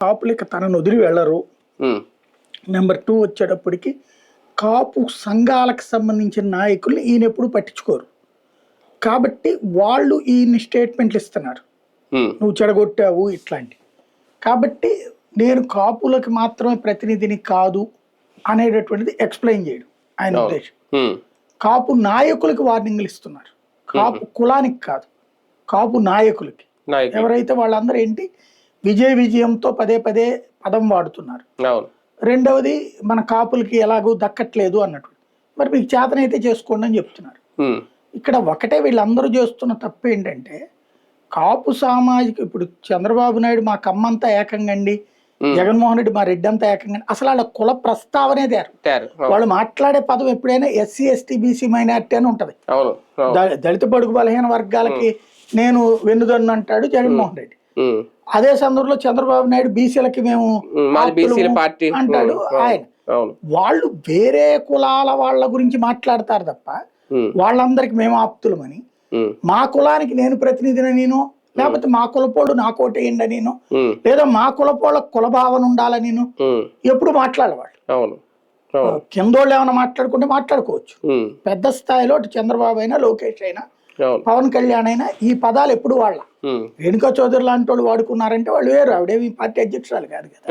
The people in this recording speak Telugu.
కాపులకి తనను వదిలి వెళ్ళరు. నెంబర్ 2 వచ్చేటప్పటికి కాపు సంఘాలకు సంబంధించిన నాయకుల్ని ఈయన ఎప్పుడు పట్టించుకోరు. కాబట్టి వాళ్ళు ఈయన స్టేట్మెంట్లు ఇస్తున్నారు, నువ్వు చెడగొట్టావు ఇట్లాంటి. కాబట్టి నేను కాపులకి మాత్రమే ప్రతినిధిని కాదు అనేటటువంటిది ఎక్స్ప్లెయిన్ చేయడం ఆయన ఉద్దేశం. కాపు నాయకులకి వార్నింగ్లు ఇస్తున్నారు, కాపు కులానికి కాదు, కాపు నాయకులకి. ఎవరైతే వాళ్ళందరూ ఏంటి విజయంతో పదే పదే పదం వాడుతున్నారు. రెండవది మన కాపులకి ఎలాగో దక్కట్లేదు అన్నట్టు. మరి మీకు చేతనైతే చేసుకోండి అని చెప్తున్నారు. ఇక్కడ ఒకటే వీళ్ళందరూ చేస్తున్న తప్పు ఏంటంటే, కాపు సామాజిక ఇప్పుడు చంద్రబాబు నాయుడు మా కమ్మంతా ఏకంగండి, జగన్మోహన్ రెడ్డి మా రెడ్డి అంతా ఏకంగండి, అసలు వాళ్ళ కుల ప్రస్తావనే తేరు. వాళ్ళు మాట్లాడే పదం ఎప్పుడైనా ఎస్సీ ఎస్టీ బీసీ మైనారిటీ అని ఉంటది. దళిత బడుగు బలహీన వర్గాలకి నేను వెన్నుదన్ను అంటాడు జగన్మోహన్ రెడ్డి. అదే సందర్భంలో చంద్రబాబు నాయుడు బీసీలకి మేము అంటాడు ఆయన. వాళ్ళు వేరే కులాల వాళ్ళ గురించి మాట్లాడతారు తప్ప వాళ్ళందరికి మేము ఆప్తులమని, మా కులానికి నేను ప్రతినిధిని నేను, లేకపోతే మా కులపోడు నా కోటేయండి నేను, లేదా మా కులపోళ్ళ కులభావన ఉండాలని నేను ఎప్పుడు మాట్లాడేవాళ్ళు. కిందోళ్ళు ఏమైనా మాట్లాడుకుంటే మాట్లాడుకోవచ్చు. పెద్ద స్థాయిలో చంద్రబాబు అయినా లోకేష్ అయినా పవన్ కళ్యాణ్ అయినా ఈ పదాలు ఎప్పుడు వాళ్ళ. రేణుకా చౌదరి లాంటి వాళ్ళు వాడుకున్నారంటే వాళ్ళు వేరు, ఆవిడేమి పార్టీ అధ్యక్షురాలు కాదు కదా.